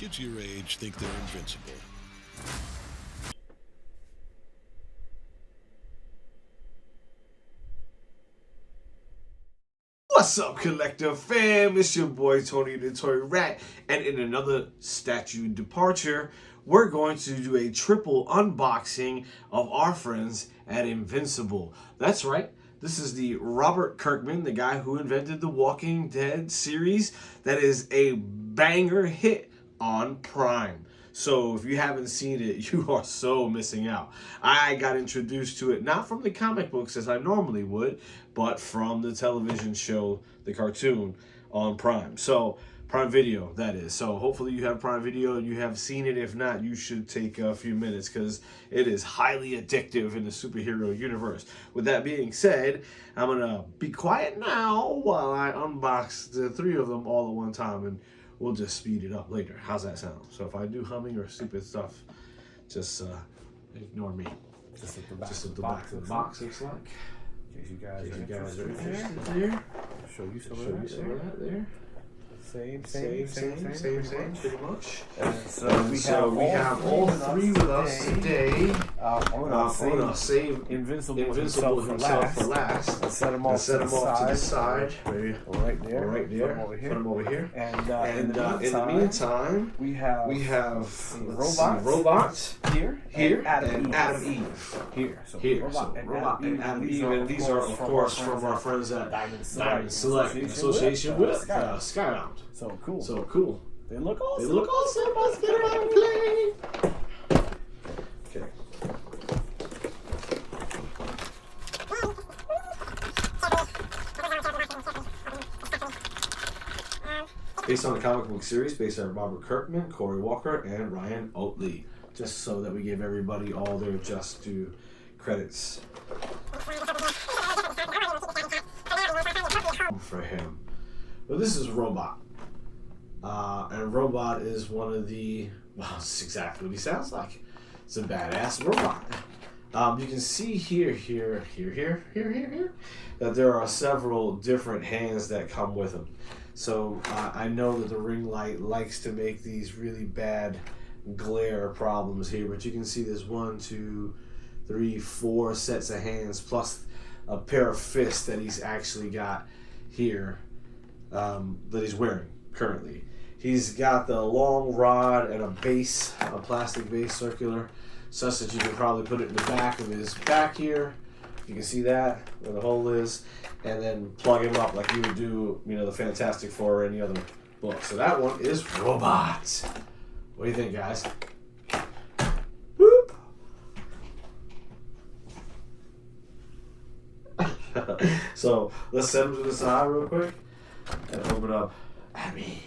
kids your age think they're invincible. What's up, Collective fam? It's your boy Tony the Toy Rat, and in another statue departure, we're going to do a triple unboxing of our friends at Invincible. That's right, this is the Robert Kirkman, the guy who invented the Walking Dead series, that is a banger hit on Prime. So if you haven't seen it, you are so missing out. I got introduced to it not from the comic books as I normally would, but from the television show, the cartoon on Prime. So Prime Video, that is. So hopefully you have Prime Video and you have seen it. If not, you should take a few minutes because it is highly addictive in the superhero universe. With that being said, I'm going to be quiet now while I unbox the three of them all at one time, and we'll just speed it up later. How's that sound? So if I do humming or stupid stuff, just ignore me. Just at the back, Just at the back of the box looks like. In case you guys If are you guys are interested interested there, I'll show you some of that there. Same, Pretty much. And so we have all three with us today. I'm gonna save Invincible himself for last. And set them off to the side. Maybe right there. Right there. Put Put them over here. And, In the meantime, we have Robot here, and Adam Eve. here. So Here. Robot and Adam Eve. And these are, of course, from our friends at Diamond Select in association with Skybound. So cool. So cool. They look awesome. They look awesome. Let's get around and play. Okay. Based on the comic book series, based on Robert Kirkman, Corey Walker, and Ryan Oatley. Just so that we give everybody all their just due credits for him. Well, this is Robot. And Robot is one of the, well, it's exactly what he sounds like. It's a badass robot. You can see here, that there are several different hands that come with him. So I know that the ring light likes to make these really bad glare problems here, but you can see there's 1, 2, 3, 4 sets of hands plus a pair of fists that he's actually got here that he's wearing currently. He's got the long rod and a base, a plastic base circular, such that you can probably put it in the back of his back here. You can see that, where the hole is, and then plug him up like you would do, the Fantastic Four or any other book. So that one is Robot. What do you think, guys? Whoop. So let's set him to the side real quick and open up Adam Eve.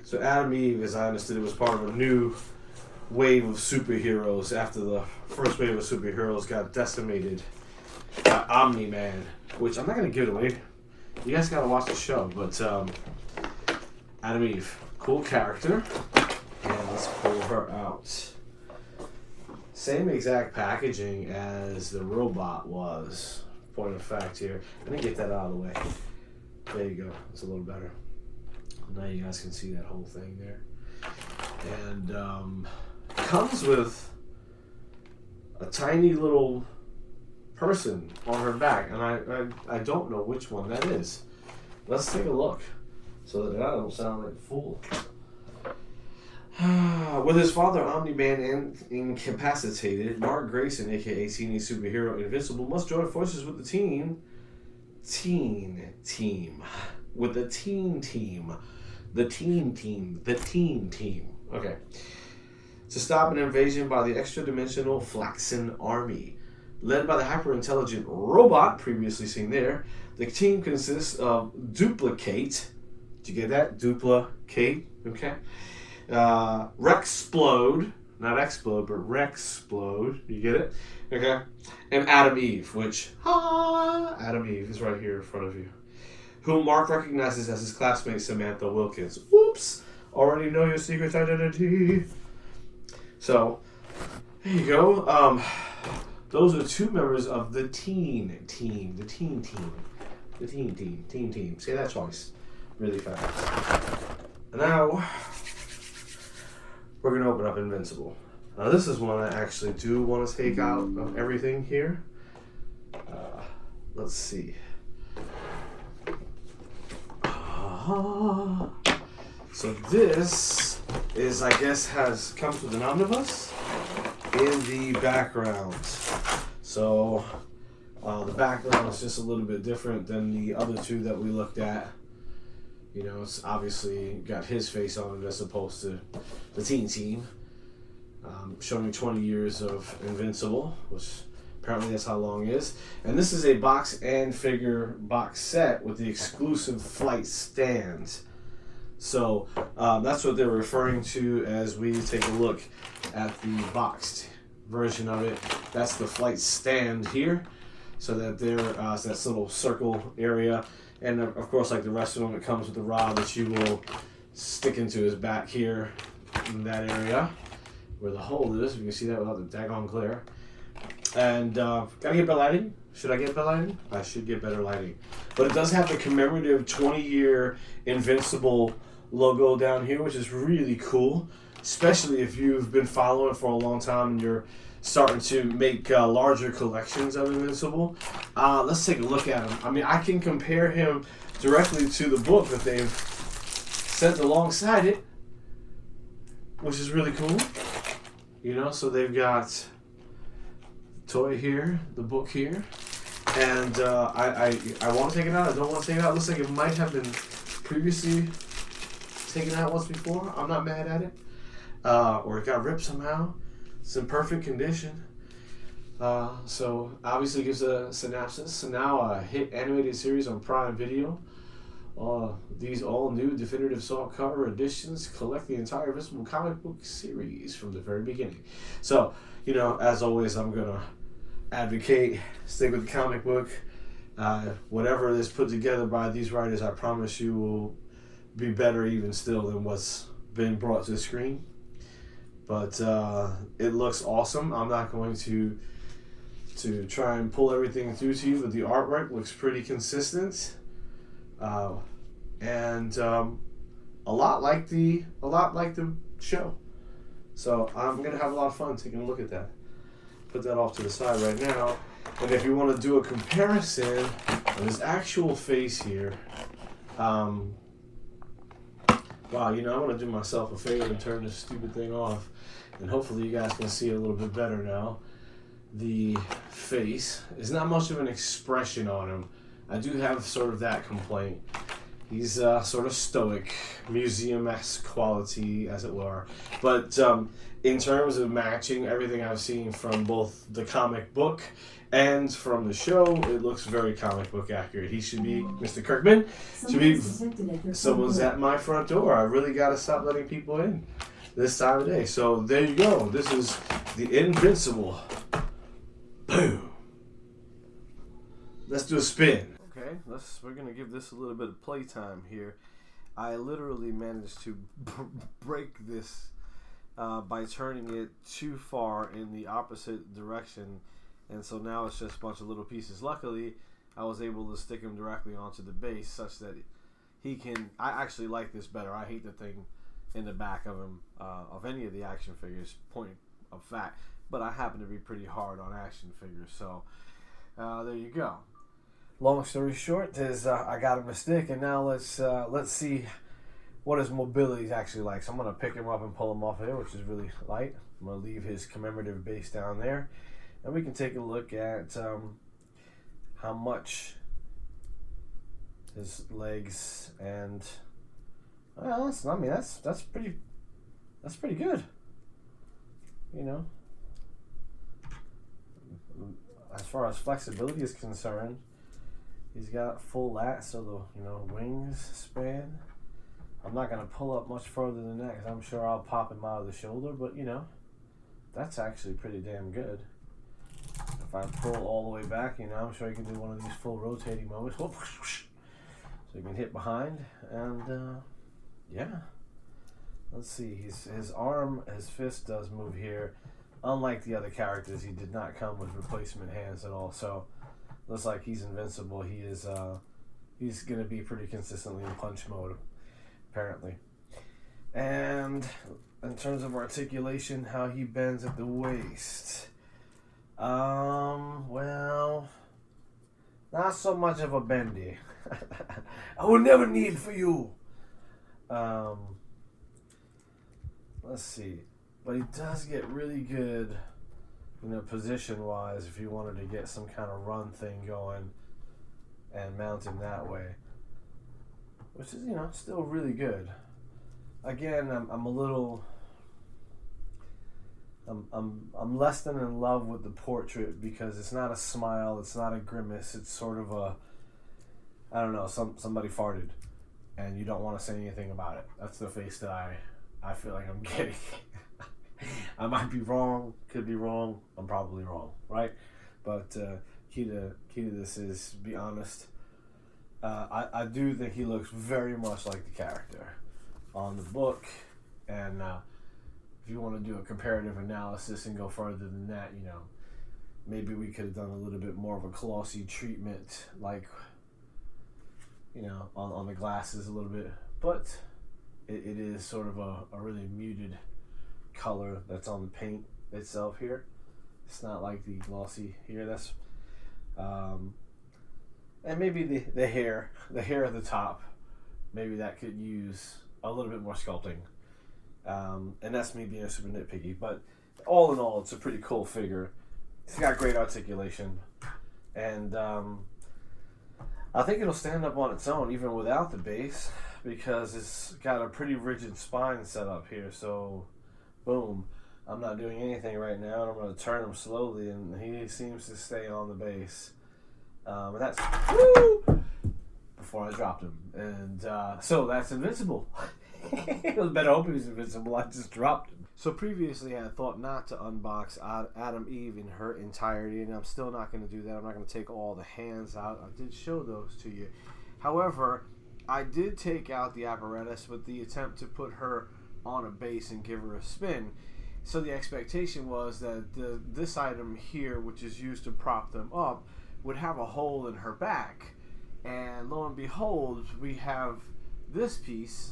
So Adam Eve, as I understood, it was part of a new wave of superheroes after the first wave of superheroes got decimated by Omni-Man, which I'm not going to give it away. You guys got to watch the show, but Adam Eve, cool character. And let's pull her out. Same exact packaging as the robot was. Point of fact here. Let me get that out of the way. There you go. It's a little better. Now you guys can see that whole thing there. And comes with a tiny little person on her back, and I don't know which one that is. Let's take a look so that I don't sound like a fool. With his father Omni-Man incapacitated, Mark Grayson, aka Teenage Superhero Invincible, must join forces with the teen team. Okay. To stop an invasion by the extra-dimensional Flaxen Army. Led by the hyper-intelligent Robot, previously seen there, the team consists of Duplicate. Did you get that? Duplicate. Okay. Rexplode. Not Explode, but Rexplode. You get it? Okay. And Adam Eve, which, Adam Eve is right here in front of you. Whom Mark recognizes as his classmate Samantha Wilkins. Whoops! Already know your secret identity. So, there you go. Those are two members of the teen team. Say that twice. really fast. And now we're gonna open up Invincible. Now this is one I actually do want to take out of everything here. Let's see. So this is, I guess, comes with an omnibus in the background. So the background is just a little bit different than the other two that we looked at. You know, it's obviously got his face on it as opposed to the Teen Team. Showing 20 years of Invincible, which apparently that's how long it is. And this is a box and figure box set with the exclusive flight stands. So that's what they're referring to as we take a look at the boxed version of it. That's the flight stand here. So that that's that little circle area. And of course, like the rest of them, it comes with a rod that you will stick into his back here in that area where the hole is. You can see that without the daggone glare. And gotta get better lighting. Should I get better lighting? I should get better lighting. But it does have the commemorative 20-year Invincible logo down here, which is really cool. Especially if you've been following it for a long time and you're starting to make larger collections of Invincible. Let's take a look at him. I mean, I can compare him directly to the book that they've sent alongside it, which is really cool. You know, so they've got the toy here, the book here, and I want to take it out. I don't want to take it out. It looks like it might have been previously taken out once before. I'm not mad at it. Or it got ripped somehow. It's in perfect condition. So obviously gives a synopsis. So now a hit animated series on Prime Video. These all new definitive softcover editions collect the entire Invincible comic book series from the very beginning. So, you know, as always, I'm gonna advocate, stick with the comic book. Whatever is put together by these writers, I promise you will be better even still than what's been brought to the screen. But it looks awesome. I'm not going to try and pull everything through to you, but the artwork looks pretty consistent, and a lot like the show. So I'm gonna have a lot of fun taking a look at that. Put that off to the side right now. And if you want to do a comparison of his actual face here, wow, you know, I'm gonna do myself a favor and turn this stupid thing off. And hopefully you guys can see a little bit better now. The face is not much of an expression on him. I do have sort of that complaint. He's sort of stoic, museum-esque quality, as it were. But in terms of matching everything I've seen from both the comic book and from the show, it looks very comic book accurate. He should be, Mr. Kirkman, should be, someone's at my front door. I really got to stop letting people in this time of day. So there you go. This is the Invincible. Boom. Let's do a spin. Okay, we're gonna give this a little bit of playtime here. I literally managed to break this by turning it too far in the opposite direction, and so now it's just a bunch of little pieces. Luckily, I was able to stick him directly onto the base such that he can. I actually like this better. I hate the thing in the back of him, of any of the action figures, point of fact, but I happen to be pretty hard on action figures, so there you go. Long story short is I got him a stick, and now let's see what his mobility is actually like. So I'm gonna pick him up and pull him off of here, which is really light. I'm gonna leave his commemorative base down there, and we can take a look at how much his legs and that's pretty good. You know, as far as flexibility is concerned, he's got full lat, so the wings span. I'm not gonna pull up much further than that because I'm sure I'll pop him out of the shoulder, but that's actually pretty damn good. If I pull all the way back, I'm sure you can do one of these full rotating moments. So you can hit behind, and yeah. Let's see, his arm, his fist does move here. Unlike the other characters, he did not come with replacement hands at all. So looks like he's invincible. He is he's going to be pretty consistently in punch mode, apparently. And in terms of articulation, how he bends at the waist. Well, not so much of a bendy. I will never need for you. Let's see. But he does get really good, position-wise, if you wanted to get some kind of run thing going and mount him that way. Which is, still really good. Again, I'm a little... I'm less than in love with the portrait because it's not a smile, it's not a grimace, it's sort of a... I don't know, somebody farted and you don't want to say anything about it. That's the face that I feel like I'm getting. I might be wrong, could be wrong, I'm probably wrong, right? But key to this is be honest. I do think he looks very much like the character on the book, and if you want to do a comparative analysis and go further than that, maybe we could have done a little bit more of a glossy treatment, like, on the glasses a little bit, but it is sort of a really muted color that's on the paint itself here. It's not like the glossy here. That's and maybe the hair at the top, maybe that could use a little bit more sculpting, and that's me being a super nitpicky, but all in all, it's a pretty cool figure. It's got great articulation, and I think it'll stand up on its own even without the base, because it's got a pretty rigid spine set up here. So boom, I'm not doing anything right now, and I'm going to turn him slowly, and he seems to stay on the base. And that's woo, before I dropped him. And so that's invincible. It was better hope he was invincible. I just dropped him. So previously I had thought not to unbox Atom Eve in her entirety, and I'm still not going to do that. I'm not going to take all the hands out. I did show those to you. However, I did take out the apparatus with the attempt to put her on a base and give her a spin. So the expectation was that this item here, which is used to prop them up, would have a hole in her back. And lo and behold, we have this piece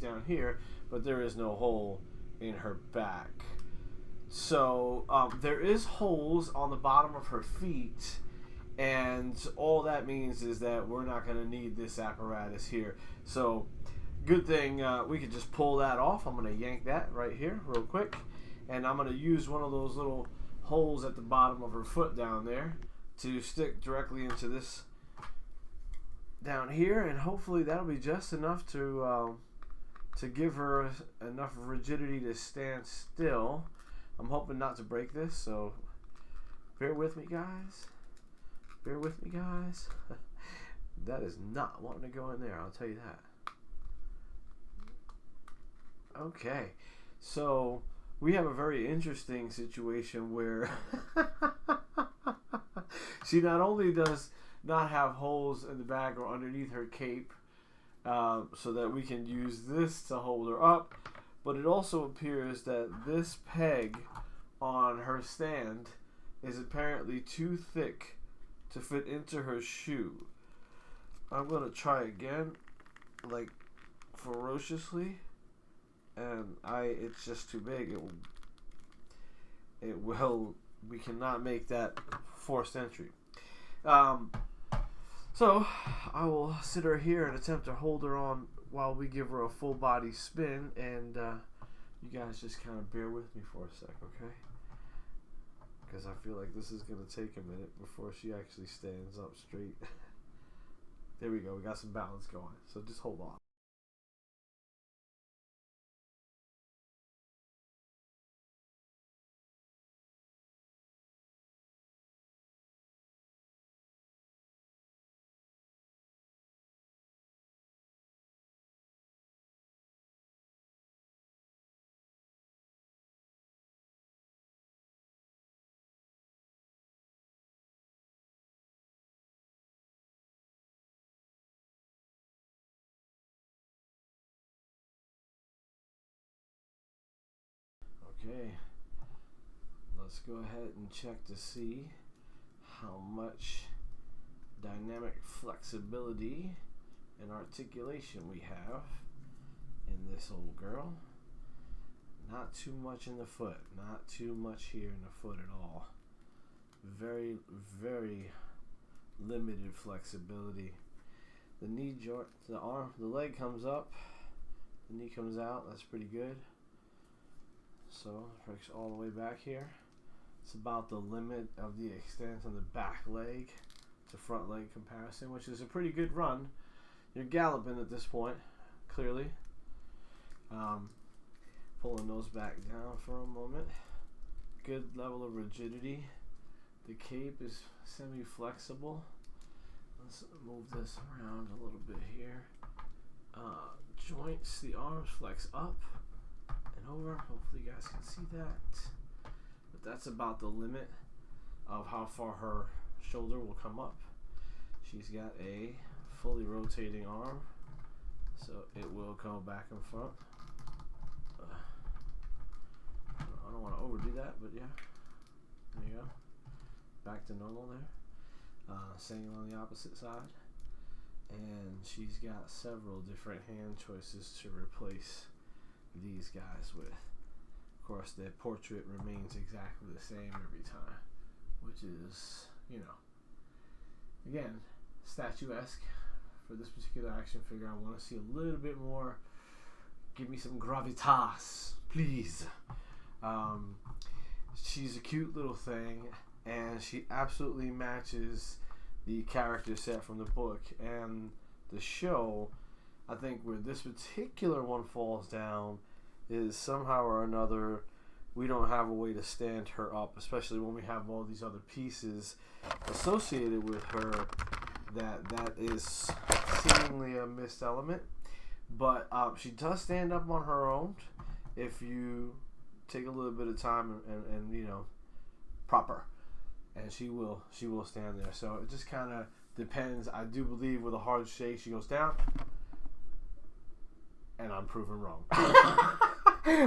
down here, but there is no hole in her back. So there is holes on the bottom of her feet, and all that means is that we're not going to need this apparatus here. So good thing we could just pull that off. I'm going to yank that right here real quick, and I'm going to use one of those little holes at the bottom of her foot down there to stick directly into this down here, and hopefully that'll be just enough to give her enough rigidity to stand still. I'm hoping not to break this, so bear with me, guys. Bear with me, guys. That is not wanting to go in there, I'll tell you that. Okay, so we have a very interesting situation where she not only does not have holes in the back or underneath her cape, so that we can use this to hold her up, but it also appears that this peg on her stand is apparently too thick to fit into her shoe. I'm going to try again, like ferociously, and it's just too big. We cannot make that forced entry. So I will sit her here and attempt to hold her on while we give her a full body spin, and you guys just kind of bear with me for a sec, okay? Because I feel like this is going to take a minute before she actually stands up straight. There we go, we got some balance going, so just hold on. Okay, let's go ahead and check to see how much dynamic flexibility and articulation we have in this old girl. Not too much in the foot, not too much here in the foot at all. Very, very limited flexibility. The knee joint, the arm, the leg comes up, the knee comes out. That's pretty good. So fix all the way back here. It's about the limit of the extent of the back leg to front leg comparison, which is a pretty good run. You're galloping at this point, clearly. Pulling those back down for a moment. Good level of rigidity. The cape is semi-flexible. Let's move this around a little bit here. Joints, the arms flex up and over. Hopefully you guys can see that. But that's about the limit of how far her shoulder will come up. She's got a fully rotating arm, so it will go back and front. I don't want to overdo that, but yeah. There you go. Back to normal there. Same on the opposite side. And she's got several different hand choices to replace these guys with. Of course, the portrait remains exactly the same every time, which is, you know, again, statuesque for this particular action figure. I want to see a little bit more. Give me some gravitas, please. She's a cute little thing, and she absolutely matches the character set from the book and the show. I think where this particular one falls down is somehow or another we don't have a way to stand her up, especially when we have all these other pieces associated with her. That is seemingly a missed element, but she does stand up on her own if you take a little bit of time and you know, prop her, and she will stand there. So it just kind of depends. I do believe with a hard shake she goes down, and I'm proven wrong.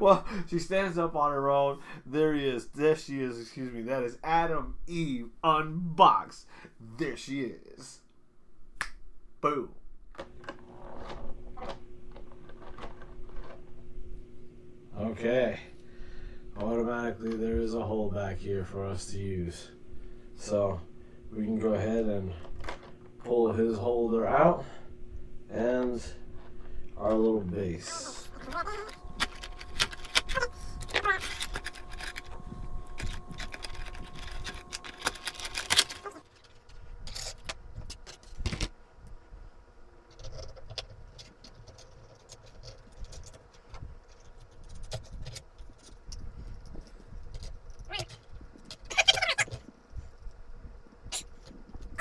Well, she stands up on her own. There he is. There she is. Excuse me. That is Atom Eve unboxed. There she is. Boom. Okay. Automatically there is a hole back here for us to use. So we can go ahead and pull his holder out and our little base.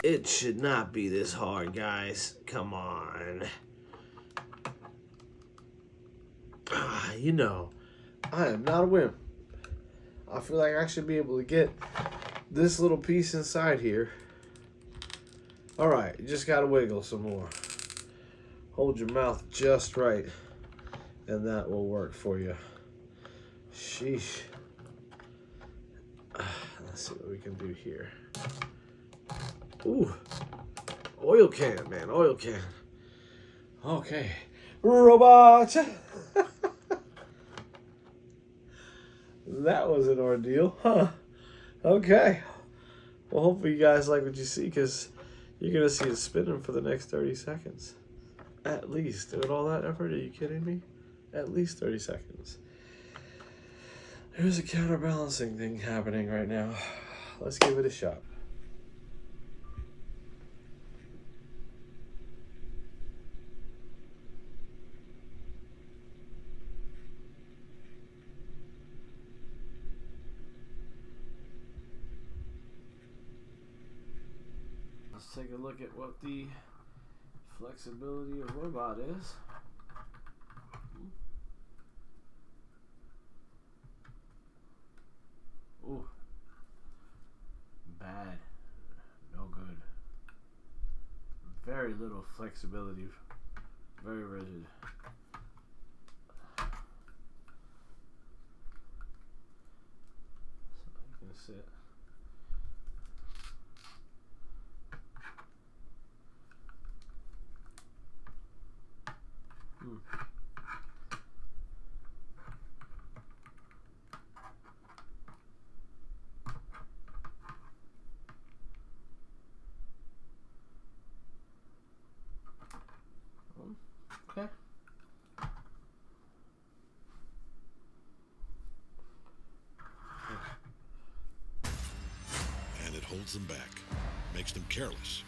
It should not be this hard, guys. Come on. You know, I am not a wimp. I feel like I should be able to get this little piece inside here. Alright, you just gotta wiggle some more. Hold your mouth just right, and that will work for you. Sheesh. Let's see what we can do here. Ooh, oil can, man, oil can. Okay, robot. That was an ordeal, huh? Okay. Well, hopefully you guys like what you see, because you're going to see it spinning for the next 30 seconds. At least. With all that effort, are you kidding me? At least 30 seconds. There's a counterbalancing thing happening right now. Let's give it a shot. Let's take a look at what the flexibility of robot is. Ooh. Bad. No good. Very little flexibility. Very rigid. So you can sit. holds them back, makes them careless.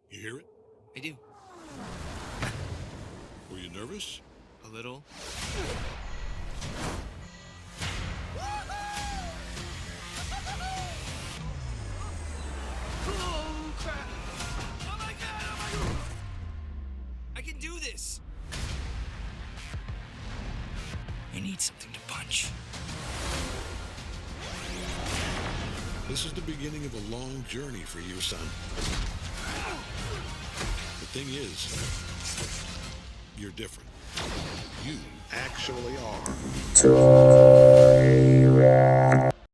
You hear it? I do. Were you nervous? A little. Oh, crap! Oh my god! Oh my god! I can do this! I need something to punch. This is the beginning of a long journey for you, son. The thing is, you're different. You actually are